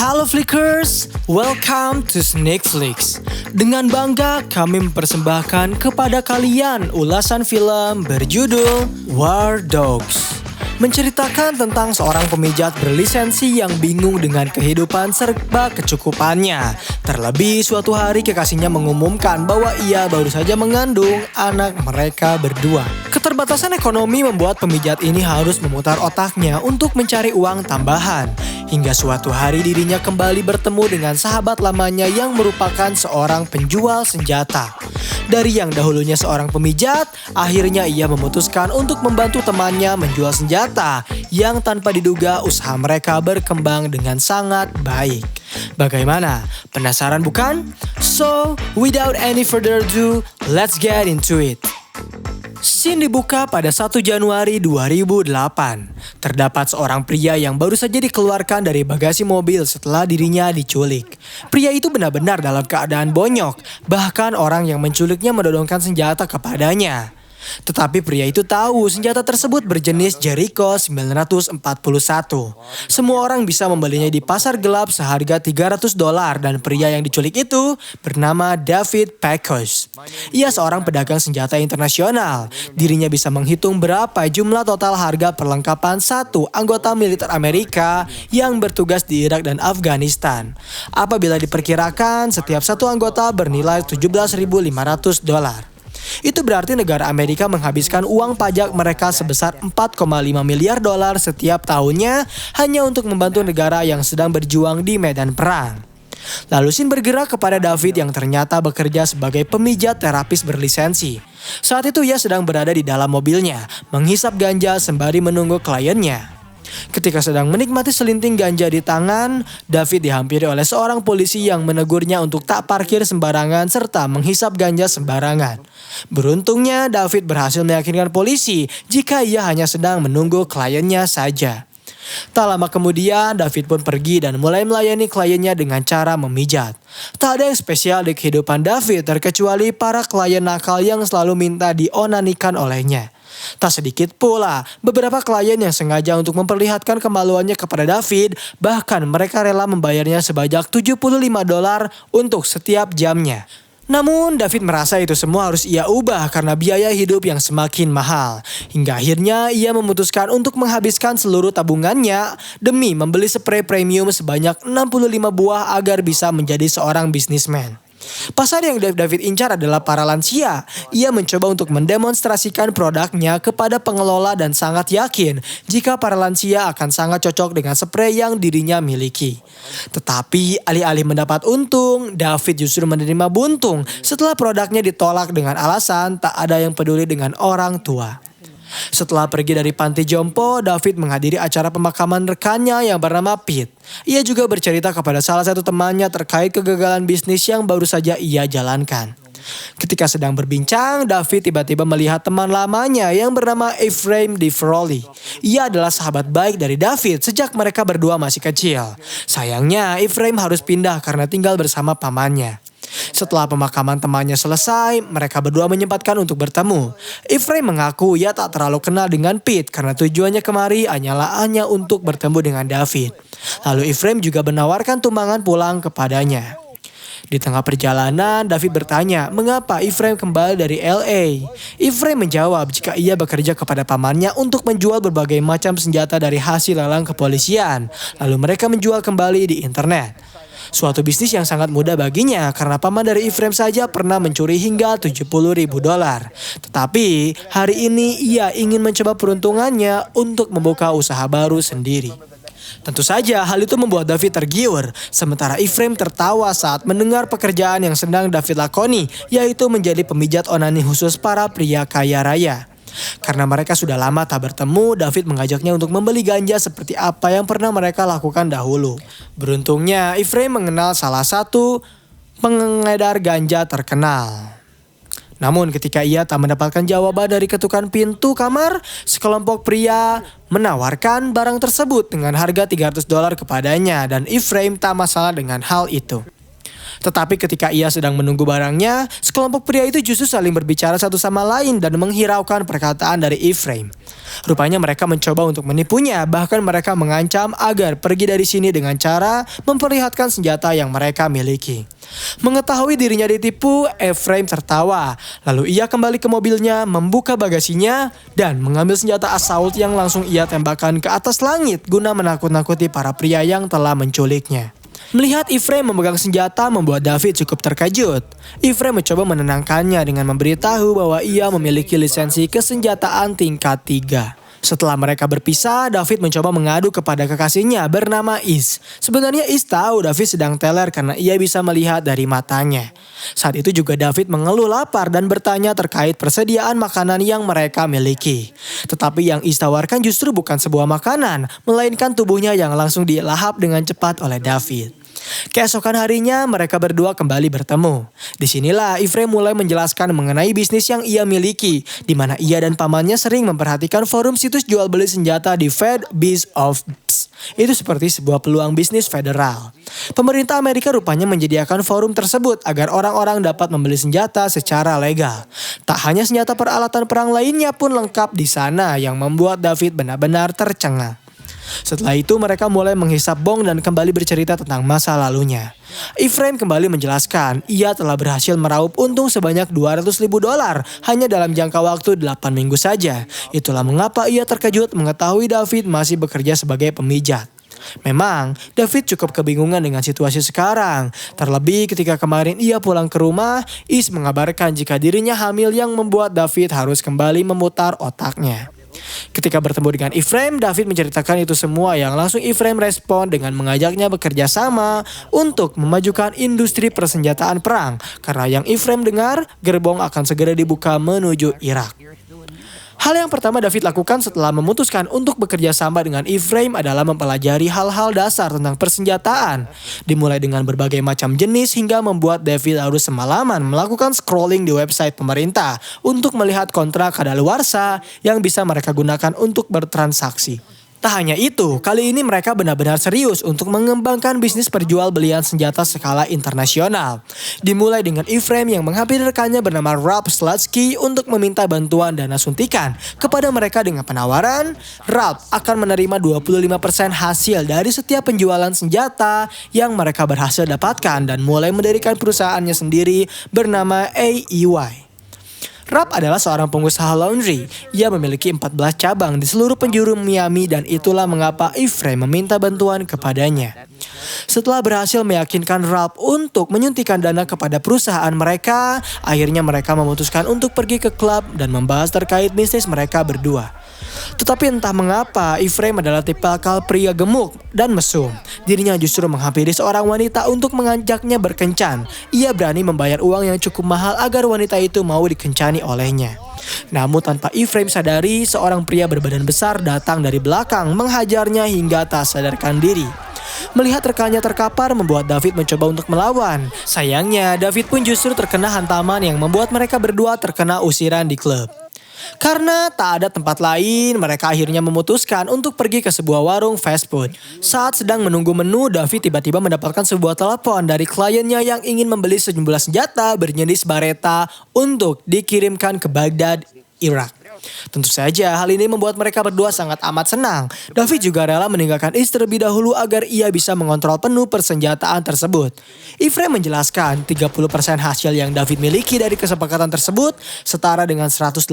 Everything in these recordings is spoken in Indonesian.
Halo Flickers, welcome to Snakeflix. Dengan bangga kami mempersembahkan kepada kalian ulasan film berjudul War Dogs. Menceritakan tentang seorang pemijat berlisensi yang bingung dengan kehidupan serba kecukupannya. Terlebih suatu hari kekasihnya mengumumkan bahwa ia baru saja mengandung anak mereka berdua. Keterbatasan ekonomi membuat pemijat ini harus memutar otaknya untuk mencari uang tambahan. Hingga suatu hari dirinya kembali bertemu dengan sahabat lamanya yang merupakan seorang penjual senjata. Dari yang dahulunya seorang pemijat, akhirnya ia memutuskan untuk membantu temannya menjual senjata yang tanpa diduga usaha mereka berkembang dengan sangat baik. Bagaimana? Penasaran bukan? So, without any further ado, let's get into it. Scene dibuka pada 1 Januari 2008. Terdapat seorang pria yang baru saja dikeluarkan dari bagasi mobil setelah dirinya diculik. Pria itu benar-benar dalam keadaan bonyok, bahkan orang yang menculiknya mendodongkan senjata kepadanya. Tetapi pria itu tahu senjata tersebut berjenis Jericho 941. Semua orang bisa membelinya di pasar gelap seharga $300 dan pria yang diculik itu bernama David Pecos. Ia seorang pedagang senjata internasional. Dirinya bisa menghitung berapa jumlah total harga perlengkapan satu anggota militer Amerika yang bertugas di Irak dan Afghanistan. Apabila diperkirakan setiap satu anggota bernilai $17.500. Itu berarti negara Amerika menghabiskan uang pajak mereka sebesar $4,5 miliar setiap tahunnya hanya untuk membantu negara yang sedang berjuang di medan perang. Lalu Sin bergerak kepada David yang ternyata bekerja sebagai pemijat terapis berlisensi. Saat itu ia sedang berada di dalam mobilnya, menghisap ganja sembari menunggu kliennya. Ketika sedang menikmati selinting ganja di tangan, David dihampiri oleh seorang polisi yang menegurnya untuk tak parkir sembarangan serta menghisap ganja sembarangan. Beruntungnya David berhasil meyakinkan polisi jika ia hanya sedang menunggu kliennya saja. Tak lama kemudian David pun pergi dan mulai melayani kliennya dengan cara memijat. Tak ada yang spesial di kehidupan David terkecuali para klien nakal yang selalu minta dionanikan olehnya. Tak sedikit pula beberapa klien yang sengaja untuk memperlihatkan kemaluannya kepada David, bahkan mereka rela membayarnya sebanyak $75 untuk setiap jamnya. Namun David merasa itu semua harus ia ubah karena biaya hidup yang semakin mahal. Hingga akhirnya ia memutuskan untuk menghabiskan seluruh tabungannya demi membeli spray premium sebanyak 65 buah agar bisa menjadi seorang bisnismen. Pasar yang David incar adalah para lansia. Ia mencoba untuk mendemonstrasikan produknya kepada pengelola dan sangat yakin jika para lansia akan sangat cocok dengan spray yang dirinya miliki. Tetapi alih-alih mendapat untung, David justru menerima buntung setelah produknya ditolak dengan alasan tak ada yang peduli dengan orang tua. Setelah pergi dari panti jompo, David menghadiri acara pemakaman rekannya yang bernama Pete. Ia juga bercerita kepada salah satu temannya terkait kegagalan bisnis yang baru saja ia jalankan. Ketika sedang berbincang, David tiba-tiba melihat teman lamanya yang bernama Ephraim DeFroley. Ia adalah sahabat baik dari David sejak mereka berdua masih kecil. Sayangnya, Ephraim harus pindah karena tinggal bersama pamannya. Setelah pemakaman temannya selesai, mereka berdua menyempatkan untuk bertemu. Ephraim mengaku ia tak terlalu kenal dengan Pete karena tujuannya kemari hanyalah hanya untuk bertemu dengan David. Lalu Ephraim juga menawarkan tumpangan pulang kepadanya. Di tengah perjalanan, David bertanya mengapa Ephraim kembali dari LA. Ephraim menjawab jika ia bekerja kepada pamannya untuk menjual berbagai macam senjata dari hasil lelang kepolisian. Lalu mereka menjual kembali di internet. Suatu bisnis yang sangat mudah baginya karena paman dari Ephraim saja pernah mencuri hingga $70.000. Tetapi hari ini ia ingin mencoba peruntungannya untuk membuka usaha baru sendiri. Tentu saja hal itu membuat David tergiur, sementara Ephraim tertawa saat mendengar pekerjaan yang sedang David lakoni, yaitu menjadi pemijat onani khusus para pria kaya raya. Karena mereka sudah lama tak bertemu, David mengajaknya untuk membeli ganja seperti apa yang pernah mereka lakukan dahulu. Beruntungnya, Ephraim mengenal salah satu pengedar ganja terkenal. Namun ketika ia tak mendapatkan jawaban dari ketukan pintu kamar, sekelompok pria menawarkan barang tersebut dengan harga $300 kepadanya dan Ephraim tak masalah dengan hal itu. Tetapi ketika ia sedang menunggu barangnya, sekelompok pria itu justru saling berbicara satu sama lain dan menghiraukan perkataan dari Ephraim. Rupanya mereka mencoba untuk menipunya, bahkan mereka mengancam agar pergi dari sini dengan cara memperlihatkan senjata yang mereka miliki. Mengetahui dirinya ditipu, Ephraim tertawa. Lalu ia kembali ke mobilnya, membuka bagasinya, dan mengambil senjata assault yang langsung ia tembakkan ke atas langit guna menakut-nakuti para pria yang telah menculiknya. Melihat Ephraim memegang senjata membuat David cukup terkejut. Ephraim mencoba menenangkannya dengan memberitahu bahwa ia memiliki lisensi kesenjataan tingkat 3. Setelah mereka berpisah, David mencoba mengadu kepada kekasihnya bernama Is. Sebenarnya Is tahu David sedang teler karena ia bisa melihat dari matanya. Saat itu juga David mengeluh lapar dan bertanya terkait persediaan makanan yang mereka miliki. Tetapi yang Is tawarkan justru bukan sebuah makanan, melainkan tubuhnya yang langsung dilahap dengan cepat oleh David. Keesokan harinya mereka berdua kembali bertemu. Disinilah Ephraim mulai menjelaskan mengenai bisnis yang ia miliki, di mana ia dan pamannya sering memperhatikan forum situs jual beli senjata di Fed Biz of Bs. Itu seperti sebuah peluang bisnis federal. Pemerintah Amerika rupanya menyediakan forum tersebut agar orang-orang dapat membeli senjata secara legal. Tak hanya senjata peralatan perang lainnya pun lengkap di sana yang membuat David benar-benar tercengang. Setelah itu mereka mulai menghisap bong dan kembali bercerita tentang masa lalunya. Ephraim kembali menjelaskan ia telah berhasil meraup untung sebanyak $200,000 hanya dalam jangka waktu 8 minggu saja. Itulah mengapa ia terkejut mengetahui David masih bekerja sebagai pemijat. Memang, David cukup kebingungan dengan situasi sekarang. Terlebih ketika kemarin ia pulang ke rumah, Is mengabarkan jika dirinya hamil yang membuat David harus kembali memutar otaknya. Ketika bertemu dengan Ephraim, David menceritakan itu semua yang langsung Ephraim respon dengan mengajaknya bekerja sama untuk memajukan industri persenjataan perang. Karena yang Ephraim dengar, gerbong akan segera dibuka menuju Irak. Hal yang pertama David lakukan setelah memutuskan untuk bekerja sama dengan Ephraim adalah mempelajari hal-hal dasar tentang persenjataan. Dimulai dengan berbagai macam jenis hingga membuat David harus semalaman melakukan scrolling di website pemerintah untuk melihat kontrak kadaluarsa yang bisa mereka gunakan untuk bertransaksi. Tak hanya itu, kali ini mereka benar-benar serius untuk mengembangkan bisnis perjualbelian senjata skala internasional. Dimulai dengan Ephraim yang menghampiri rekannya bernama Rob Slutsky untuk meminta bantuan dana suntikan kepada mereka dengan penawaran, Rob akan menerima 25% hasil dari setiap penjualan senjata yang mereka berhasil dapatkan dan mulai mendirikan perusahaannya sendiri bernama AEY. Rob adalah seorang pengusaha laundry. Ia memiliki 14 cabang di seluruh penjuru Miami dan itulah mengapa Ephraim meminta bantuan kepadanya. Setelah berhasil meyakinkan Rob untuk menyuntikkan dana kepada perusahaan mereka, akhirnya mereka memutuskan untuk pergi ke klub dan membahas terkait bisnis mereka berdua. Tetapi entah mengapa Ephraim adalah tipikal pria gemuk dan mesum. Dirinya justru menghampiri seorang wanita untuk mengajaknya berkencan. Ia berani membayar uang yang cukup mahal agar wanita itu mau dikencani olehnya. Namun tanpa Ephraim sadari, seorang pria berbadan besar datang dari belakang menghajarnya hingga tak sadarkan diri. Melihat rekannya terkapar membuat David mencoba untuk melawan. Sayangnya David pun justru terkena hantaman yang membuat mereka berdua terkena usiran di klub. Karena tak ada tempat lain, mereka akhirnya memutuskan untuk pergi ke sebuah warung fast food. Saat sedang menunggu menu, David tiba-tiba mendapatkan sebuah telepon dari kliennya yang ingin membeli sejumlah senjata berjenis Beretta untuk dikirimkan ke Baghdad, Irak. Tentu saja hal ini membuat mereka berdua sangat amat senang. David juga rela meninggalkan Is terlebih dahulu agar ia bisa mengontrol penuh persenjataan tersebut. Ephraim menjelaskan 30% hasil yang David miliki dari kesepakatan tersebut setara dengan $180,000.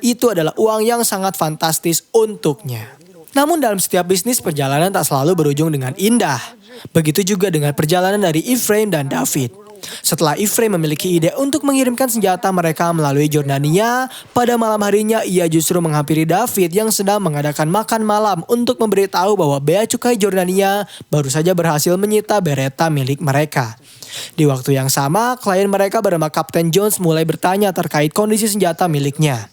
Itu adalah uang yang sangat fantastis untuknya. Namun dalam setiap bisnis perjalanan tak selalu berujung dengan indah. Begitu juga dengan perjalanan dari Ephraim dan David. Setelah Ephraim memiliki ide untuk mengirimkan senjata mereka melalui Jordania, pada malam harinya ia justru menghampiri David yang sedang mengadakan makan malam untuk memberitahu bahwa Bea Cukai Jordania baru saja berhasil menyita Beretta milik mereka. Di waktu yang sama, klien mereka bernama Kapten Jones mulai bertanya terkait kondisi senjata miliknya.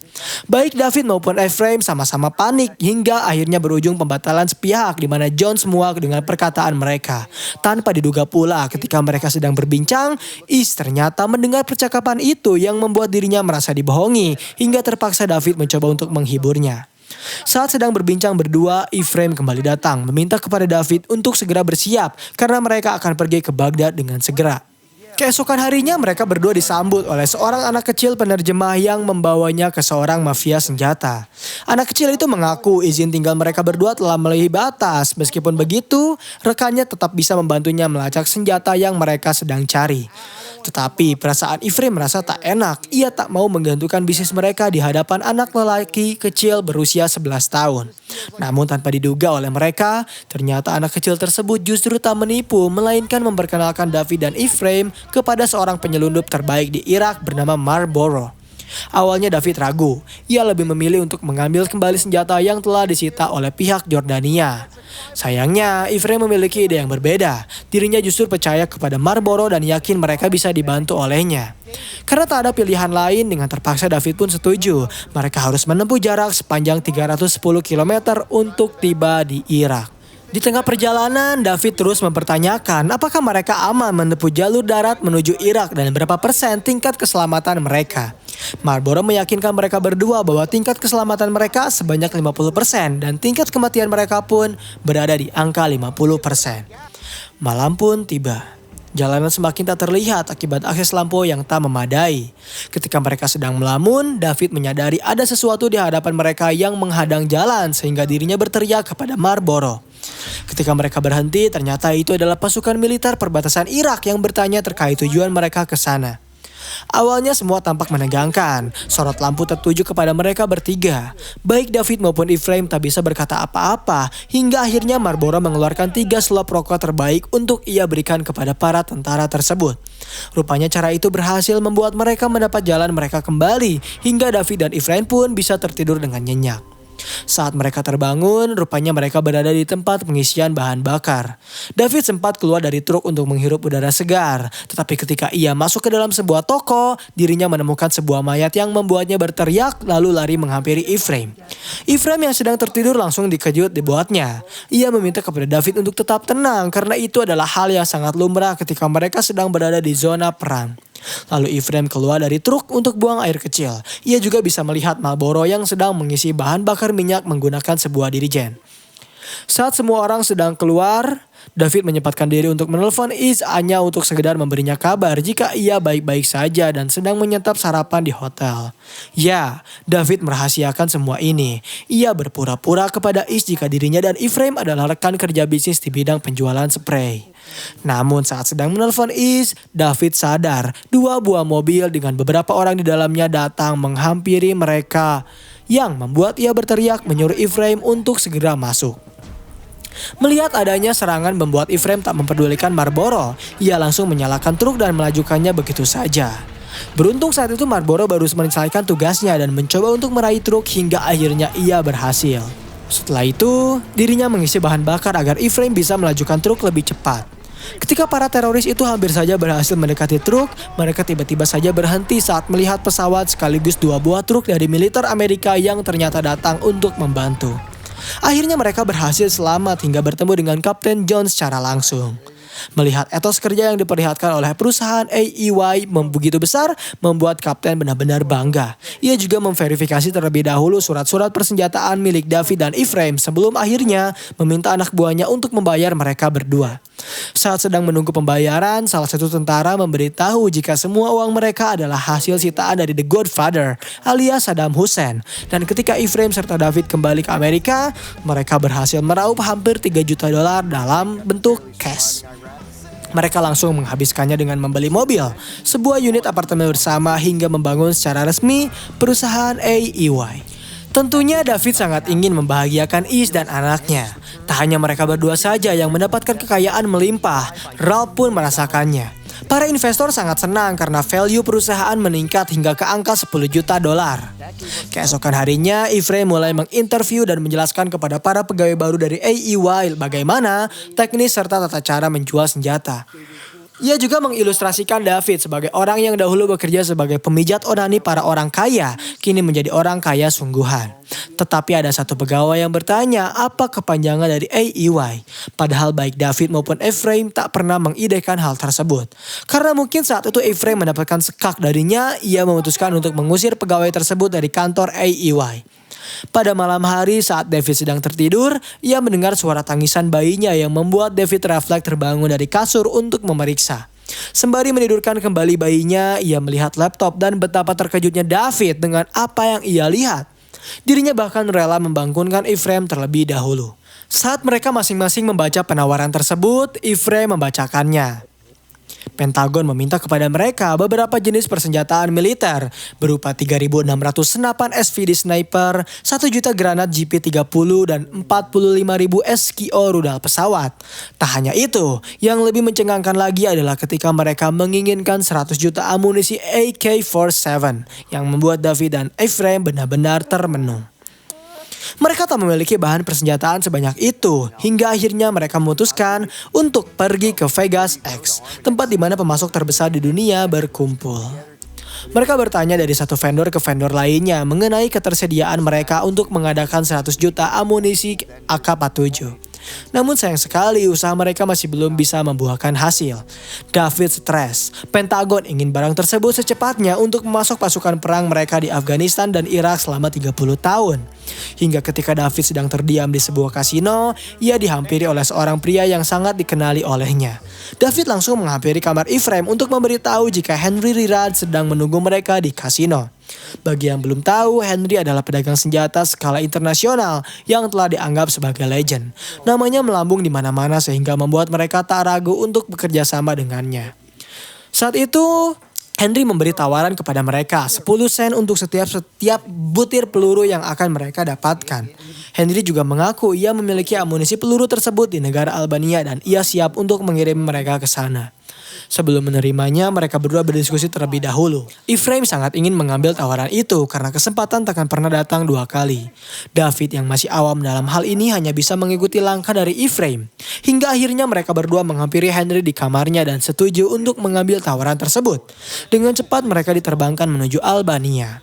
Baik David maupun Ephraim sama-sama panik hingga akhirnya berujung pembatalan sepihak di mana Jones muak dengan perkataan mereka. Tanpa diduga pula ketika mereka sedang berbincang, Is ternyata mendengar percakapan itu yang membuat dirinya merasa dibohongi hingga terpaksa David mencoba untuk menghiburnya. Saat sedang berbincang berdua, Ephraim kembali datang meminta kepada David untuk segera bersiap karena mereka akan pergi ke Baghdad dengan segera. Keesokan harinya mereka berdua disambut oleh seorang anak kecil penerjemah yang membawanya ke seorang mafia senjata. Anak kecil itu mengaku izin tinggal mereka berdua telah melebihi batas. Meskipun begitu, rekannya tetap bisa membantunya melacak senjata yang mereka sedang cari. Tetapi perasaan Ephraim merasa tak enak. Ia tak mau menggantungkan bisnis mereka di hadapan anak lelaki kecil berusia 11 tahun. Namun tanpa diduga oleh mereka, ternyata anak kecil tersebut justru tak menipu, melainkan memperkenalkan David dan Ephraim kepada seorang penyelundup terbaik di Irak bernama Marlboro. Awalnya David ragu, ia lebih memilih untuk mengambil kembali senjata yang telah disita oleh pihak Jordania. Sayangnya, Ephraim memiliki ide yang berbeda. Dirinya justru percaya kepada Marlboro dan yakin mereka bisa dibantu olehnya. Karena tak ada pilihan lain, dengan terpaksa David pun setuju. Mereka harus menempuh jarak sepanjang 310 km untuk tiba di Irak. Di tengah perjalanan, David terus mempertanyakan apakah mereka aman menempuh jalur darat menuju Irak dan berapa persen tingkat keselamatan mereka. Marlboro meyakinkan mereka berdua bahwa tingkat keselamatan mereka sebanyak 50% dan tingkat kematian mereka pun berada di angka 50%. Malam pun tiba. Jalanan semakin tak terlihat akibat akses lampu yang tak memadai. Ketika mereka sedang melamun, David menyadari ada sesuatu di hadapan mereka yang menghadang jalan sehingga dirinya berteriak kepada Marlboro. Ketika mereka berhenti, ternyata itu adalah pasukan militer perbatasan Irak yang bertanya terkait tujuan mereka ke sana. Awalnya semua tampak menegangkan. Sorot lampu tertuju kepada mereka bertiga. Baik David maupun Ephraim tak bisa berkata apa-apa, hingga akhirnya Marlboro mengeluarkan 3 selop rokok terbaik untuk ia berikan kepada para tentara tersebut. Rupanya cara itu berhasil membuat mereka mendapat jalan mereka kembali, hingga David dan Ephraim pun bisa tertidur dengan nyenyak. Saat mereka terbangun, rupanya mereka berada di tempat pengisian bahan bakar. David sempat keluar dari truk untuk menghirup udara segar. Tetapi ketika ia masuk ke dalam sebuah toko, dirinya menemukan sebuah mayat yang membuatnya berteriak lalu lari menghampiri Ephraim. Ephraim yang sedang tertidur langsung dikejut dibuatnya. Ia meminta kepada David untuk tetap tenang karena itu adalah hal yang sangat lumrah ketika mereka sedang berada di zona perang. Lalu Ephraim keluar dari truk untuk buang air kecil. Ia juga bisa melihat Marlboro yang sedang mengisi bahan bakar minyak menggunakan sebuah dirigen. Saat semua orang sedang keluar, David menyempatkan diri untuk menelpon Is hanya untuk sekedar memberinya kabar jika ia baik-baik saja dan sedang menyantap sarapan di hotel. Ya, David merahasiakan semua ini. Ia berpura-pura kepada Is jika dirinya dan Ephraim adalah rekan kerja bisnis di bidang penjualan spray. Namun saat sedang menelpon Is, David sadar 2 buah mobil dengan beberapa orang di dalamnya datang menghampiri mereka, yang membuat ia berteriak menyuruh Ephraim untuk segera masuk. Melihat adanya serangan membuat Ephraim tak mempedulikan Marlboro. Ia langsung menyalakan truk dan melajukannya begitu saja. Beruntung saat itu Marlboro baru menyelesaikan tugasnya dan mencoba untuk meraih truk hingga akhirnya ia berhasil. Setelah itu, dirinya mengisi bahan bakar agar Ephraim bisa melajukan truk lebih cepat. Ketika para teroris itu hampir saja berhasil mendekati truk, mereka tiba-tiba saja berhenti saat melihat pesawat sekaligus 2 buah truk dari militer Amerika yang ternyata datang untuk membantu. Akhirnya mereka berhasil selamat hingga bertemu dengan Kapten John secara langsung. Melihat etos kerja yang diperlihatkan oleh perusahaan AEY begitu besar membuat Kapten benar-benar bangga. Ia juga memverifikasi terlebih dahulu surat-surat persenjataan milik David dan Ephraim sebelum akhirnya meminta anak buahnya untuk membayar mereka berdua. Saat sedang menunggu pembayaran, salah satu tentara memberitahu jika semua uang mereka adalah hasil sitaan dari The Godfather alias Saddam Hussein. Dan ketika Ephraim serta David kembali ke Amerika, mereka berhasil meraup hampir $3 juta dalam bentuk cash. Mereka langsung menghabiskannya dengan membeli mobil, sebuah unit apartemen bersama hingga membangun secara resmi perusahaan AEY. Tentunya David sangat ingin membahagiakan Is dan anaknya. Tak hanya mereka berdua saja yang mendapatkan kekayaan melimpah, Ralph pun merasakannya. Para investor sangat senang karena value perusahaan meningkat hingga ke angka $10 juta. Keesokan harinya, Ephraim mulai menginterview dan menjelaskan kepada para pegawai baru dari AEY bagaimana teknis serta tata cara menjual senjata. Ia juga mengilustrasikan David sebagai orang yang dahulu bekerja sebagai pemijat onani para orang kaya, kini menjadi orang kaya sungguhan. Tetapi ada satu pegawai yang bertanya apa kepanjangan dari AEY. Padahal baik David maupun Ephraim tak pernah mengidekan hal tersebut. Karena mungkin saat itu Ephraim mendapatkan sekak darinya, ia memutuskan untuk mengusir pegawai tersebut dari kantor AEY. Pada malam hari saat David sedang tertidur, ia mendengar suara tangisan bayinya yang membuat David refleks terbangun dari kasur untuk memeriksa. Sembari menidurkan kembali bayinya, ia melihat laptop dan betapa terkejutnya David dengan apa yang ia lihat. Dirinya bahkan rela membangunkan Ephraim terlebih dahulu. Saat mereka masing-masing membaca penawaran tersebut, Ephraim membacakannya. Pentagon meminta kepada mereka beberapa jenis persenjataan militer berupa 3.600 senapan SVD sniper, 1 juta granat GP30 dan 45.000 SKO rudal pesawat. Tak hanya itu, yang lebih mencengangkan lagi adalah ketika mereka menginginkan 100 juta amunisi AK-47 yang membuat David dan Ephraim benar-benar termenung. Mereka tak memiliki bahan persenjataan sebanyak itu, hingga akhirnya mereka memutuskan untuk pergi ke Vegas X, tempat di mana pemasok terbesar di dunia berkumpul. Mereka bertanya dari satu vendor ke vendor lainnya mengenai ketersediaan mereka untuk mengadakan 100 juta amunisi AK-47. Namun sayang sekali usaha mereka masih belum bisa membuahkan hasil. David stres. Pentagon ingin barang tersebut secepatnya untuk memasok pasukan perang mereka di Afghanistan dan Irak selama 30 tahun. Hingga ketika David sedang terdiam di sebuah kasino, ia dihampiri oleh seorang pria yang sangat dikenali olehnya. David langsung menghampiri kamar Ephraim untuk memberitahu jika Henry Rirad sedang menunggu mereka di kasino. Bagi yang belum tahu, Henry adalah pedagang senjata skala internasional yang telah dianggap sebagai legend. Namanya melambung di mana-mana sehingga membuat mereka tak ragu untuk bekerja sama dengannya. Saat itu, Henry memberi tawaran kepada mereka 10 sen untuk setiap butir peluru yang akan mereka dapatkan. Henry juga mengaku ia memiliki amunisi peluru tersebut di negara Albania dan ia siap untuk mengirim mereka ke sana. Sebelum menerimanya, mereka berdua berdiskusi terlebih dahulu. Ephraim sangat ingin mengambil tawaran itu karena kesempatan takkan pernah datang 2 kali. David yang masih awam dalam hal ini hanya bisa mengikuti langkah dari Ephraim. Hingga akhirnya mereka berdua menghampiri Henry di kamarnya dan setuju untuk mengambil tawaran tersebut. Dengan cepat mereka diterbangkan menuju Albania.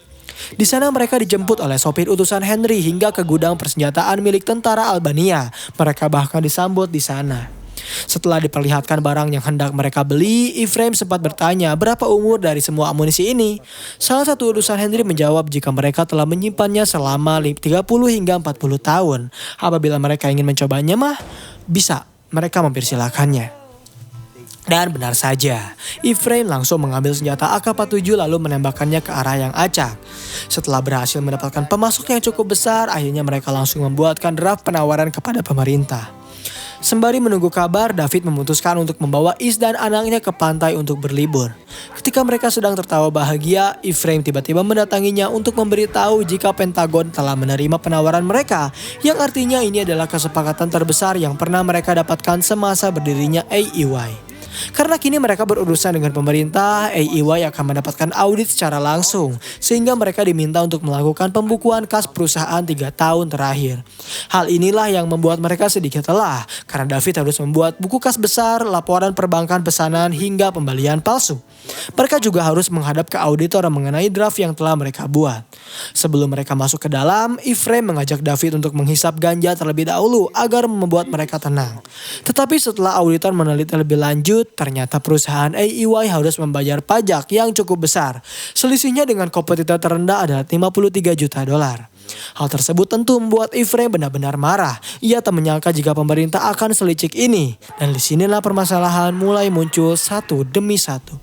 Di sana mereka dijemput oleh sopir utusan Henry hingga ke gudang persenjataan milik tentara Albania. Mereka bahkan disambut di sana. Setelah diperlihatkan barang yang hendak mereka beli, Ephraim sempat bertanya berapa umur dari semua amunisi ini. Salah satu utusan Henry menjawab jika mereka telah menyimpannya selama 30 hingga 40 tahun. Apabila mereka ingin mencobanya bisa, mereka mempersilakannya. Dan benar saja, Ephraim langsung mengambil senjata AK-47 lalu menembakkannya ke arah yang acak. Setelah berhasil mendapatkan pemasok yang cukup besar, akhirnya mereka langsung membuatkan draft penawaran kepada pemerintah. Sembari menunggu kabar, David memutuskan untuk membawa Is dan anaknya ke pantai untuk berlibur. Ketika mereka sedang tertawa bahagia, Ephraim tiba-tiba mendatanginya untuk memberitahu jika Pentagon telah menerima penawaran mereka, yang artinya ini adalah kesepakatan terbesar yang pernah mereka dapatkan semasa berdirinya AEY. Karena kini mereka berurusan dengan pemerintah, AEY akan mendapatkan audit secara langsung, sehingga mereka diminta untuk melakukan pembukuan kas perusahaan 3 tahun terakhir. Hal inilah yang membuat mereka sedikit lelah, karena David harus membuat buku kas besar, laporan perbankan pesanan, hingga pembelian palsu. Mereka juga harus menghadap ke auditor mengenai draft yang telah mereka buat. Sebelum mereka masuk ke dalam, Ephraim mengajak David untuk menghisap ganja terlebih dahulu agar membuat mereka tenang. Tetapi setelah auditor meneliti lebih lanjut, ternyata perusahaan AEY harus membayar pajak yang cukup besar. Selisihnya dengan kompetitor terendah adalah 53 juta dolar. Hal tersebut tentu membuat Ephraim benar-benar marah. Ia tak menyangka jika pemerintah akan selicik ini. Dan disinilah permasalahan mulai muncul satu demi satu.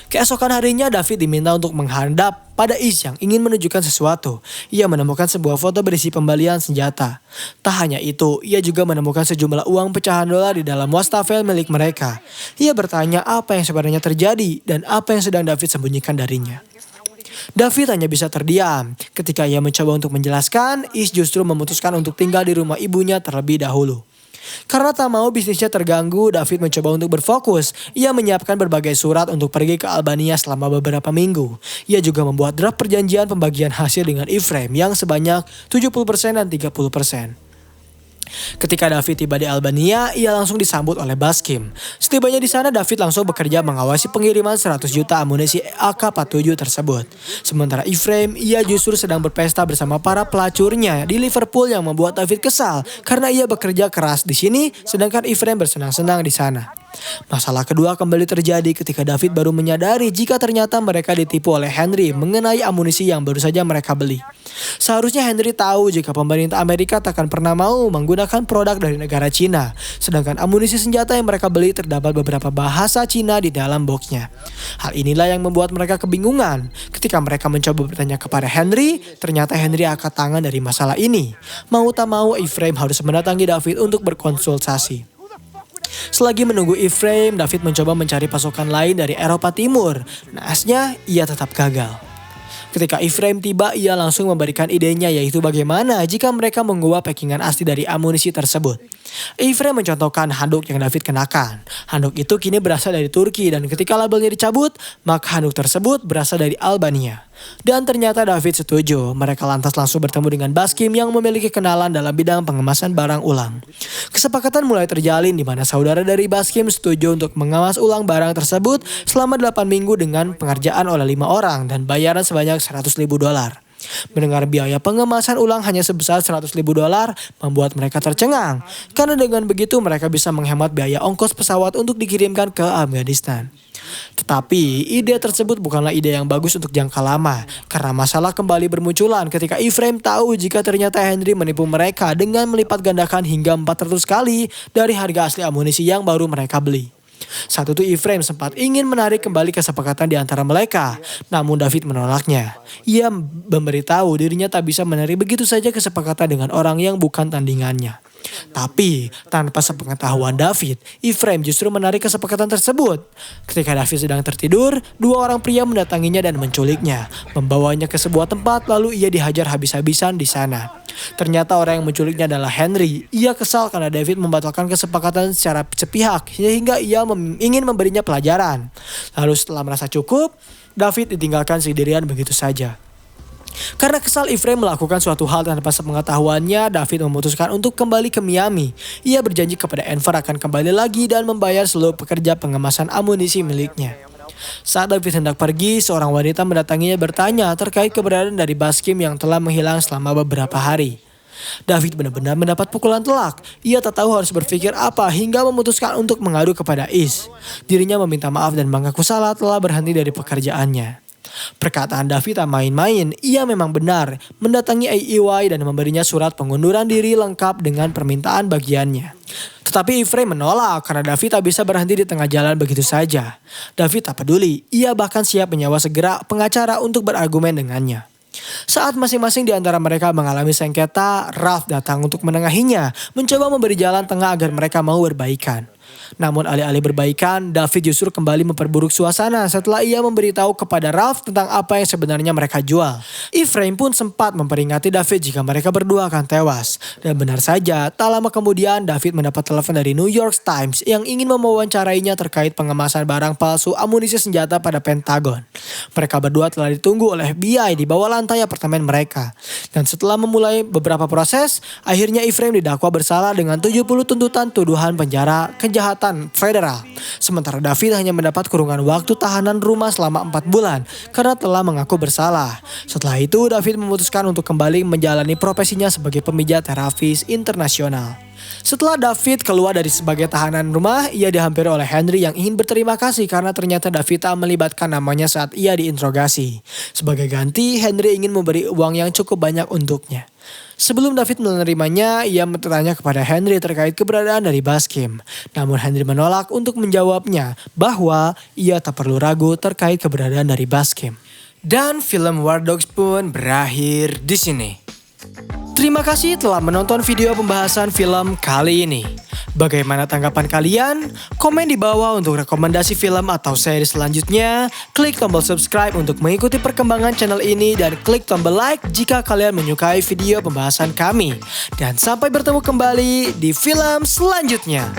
Keesokan harinya David diminta untuk menghadap pada Is yang ingin menunjukkan sesuatu. Ia menemukan sebuah foto berisi pembelian senjata. Tak hanya itu, ia juga menemukan sejumlah uang pecahan dolar di dalam wastafel milik mereka. Ia bertanya apa yang sebenarnya terjadi dan apa yang sedang David sembunyikan darinya. David hanya bisa terdiam. Ketika ia mencoba untuk menjelaskan, Is justru memutuskan untuk tinggal di rumah ibunya terlebih dahulu. Karena tak mau bisnisnya terganggu, David mencoba untuk berfokus. Ia menyiapkan berbagai surat untuk pergi ke Albania selama beberapa minggu. Ia juga membuat draft perjanjian pembagian hasil dengan Ephraim yang sebanyak 70% dan 30%. Ketika David tiba di Albania, ia langsung disambut oleh Baskim. Setibanya di sana, David langsung bekerja mengawasi pengiriman 100 juta amunisi AK-47 tersebut. Sementara Ephraim, ia justru sedang berpesta bersama para pelacurnya di Liverpool yang membuat David kesal karena ia bekerja keras di sini, sedangkan Ephraim bersenang-senang di sana. Masalah kedua kembali terjadi ketika David baru menyadari jika ternyata mereka ditipu oleh Henry mengenai amunisi yang baru saja mereka beli. Seharusnya Henry tahu jika pemerintah Amerika takkan pernah mau menggunakan produk dari negara Cina, sedangkan amunisi senjata yang mereka beli terdapat beberapa bahasa Cina di dalam boxnya. Hal inilah yang membuat mereka kebingungan. Ketika mereka mencoba bertanya kepada Henry, ternyata Henry angkat tangan dari masalah ini. Mau tak mau, Ephraim harus mendatangi David untuk berkonsultasi. Selagi menunggu Ephraim, David mencoba mencari pasukan lain dari Eropa Timur. Naasnya, ia tetap gagal. Ketika Ephraim tiba, ia langsung memberikan idenya, yaitu bagaimana jika mereka mengubah packingan asli dari amunisi tersebut. Ephraim mencontohkan handuk yang David kenakan. Handuk itu kini berasal dari Turki dan ketika labelnya dicabut, maka handuk tersebut berasal dari Albania. Dan ternyata David setuju. Mereka lantas langsung bertemu dengan Baskim yang memiliki kenalan dalam bidang pengemasan barang ulang. Kesepakatan mulai terjalin di mana saudara dari Baskim setuju untuk mengemas ulang barang tersebut selama 8 minggu dengan pengerjaan oleh 5 orang dan bayaran sebanyak $100,000. Mendengar biaya pengemasan ulang hanya sebesar $100,000 membuat mereka tercengang. Karena dengan begitu mereka bisa menghemat biaya ongkos pesawat untuk dikirimkan ke Afghanistan. Tetapi ide tersebut bukanlah ide yang bagus untuk jangka lama. Karena masalah kembali bermunculan ketika Ephraim tahu jika ternyata Henry menipu mereka dengan melipat gandakan hingga 400 kali dari harga asli amunisi yang baru mereka beli. Saat itu Ephraim sempat ingin menarik kembali kesepakatan di antara mereka, namun David menolaknya. Ia memberitahu dirinya tak bisa menarik begitu saja kesepakatan dengan orang yang bukan tandingannya. Tapi tanpa sepengetahuan David, Ephraim justru menarik kesepakatan tersebut. Ketika David sedang tertidur, 2 orang pria mendatanginya dan menculiknya, membawanya ke sebuah tempat lalu ia dihajar habis-habisan di sana. Ternyata orang yang menculiknya adalah Henry. Ia kesal karena David membatalkan kesepakatan secara sepihak sehingga ia ingin memberinya pelajaran. Lalu setelah merasa cukup, David ditinggalkan sendirian begitu saja. Karena kesal Ephraim melakukan suatu hal tanpa sepengetahuannya, David memutuskan untuk kembali ke Miami. Ia berjanji kepada Enver akan kembali lagi dan membayar seluruh pekerja pengemasan amunisi miliknya. Saat David hendak pergi, seorang wanita mendatanginya bertanya terkait keberadaan dari Baskim yang telah menghilang selama beberapa hari. David benar-benar mendapat pukulan telak. Ia tak tahu harus berpikir apa hingga memutuskan untuk mengadu kepada Is. Dirinya meminta maaf dan mengaku salah telah berhenti dari pekerjaannya. Perkataan David tak main-main, ia memang benar mendatangi AEY dan memberinya surat pengunduran diri lengkap dengan permintaan bagiannya. Tetapi Ephraim menolak karena David tak bisa berhenti di tengah jalan begitu saja. David tak peduli, ia bahkan siap menyewa segera pengacara untuk berargumen dengannya. Saat masing-masing di antara mereka mengalami sengketa, Ralph datang untuk menengahinya, mencoba memberi jalan tengah agar mereka mau berbaikan. Namun alih-alih berbaikan, David justru kembali memperburuk suasana setelah ia memberitahu kepada Ralph tentang apa yang sebenarnya mereka jual. Ephraim pun sempat memperingati David jika mereka berdua akan tewas. Dan benar saja, tak lama kemudian David mendapat telepon dari New York Times yang ingin mewawancarainya terkait pengemasan barang palsu amunisi senjata pada Pentagon. Mereka berdua telah ditunggu oleh FBI di bawah lantai apartemen mereka. Dan setelah memulai beberapa proses, akhirnya Ephraim didakwa bersalah dengan 70 tuntutan tuduhan penjara kejahatan federal. Sementara David hanya mendapat kurungan waktu tahanan rumah selama 4 bulan karena telah mengaku bersalah. Setelah itu David memutuskan untuk kembali menjalani profesinya sebagai pemijat terapis internasional. Setelah David keluar dari sebagai tahanan rumah, ia dihampiri oleh Henry yang ingin berterima kasih karena ternyata David tak melibatkan namanya saat ia diinterogasi. Sebagai ganti, Henry ingin memberi uang yang cukup banyak untuknya. Sebelum David menerimanya, ia bertanya kepada Henry terkait keberadaan dari Baskim. Namun Henry menolak untuk menjawabnya bahwa ia tak perlu ragu terkait keberadaan dari Baskim. Dan film War Dogs pun berakhir di sini. Terima kasih telah menonton video pembahasan film kali ini. Bagaimana tanggapan kalian? Komen di bawah untuk rekomendasi film atau seri selanjutnya. Klik tombol subscribe untuk mengikuti perkembangan channel ini dan klik tombol like jika kalian menyukai video pembahasan kami. Dan sampai bertemu kembali di film selanjutnya.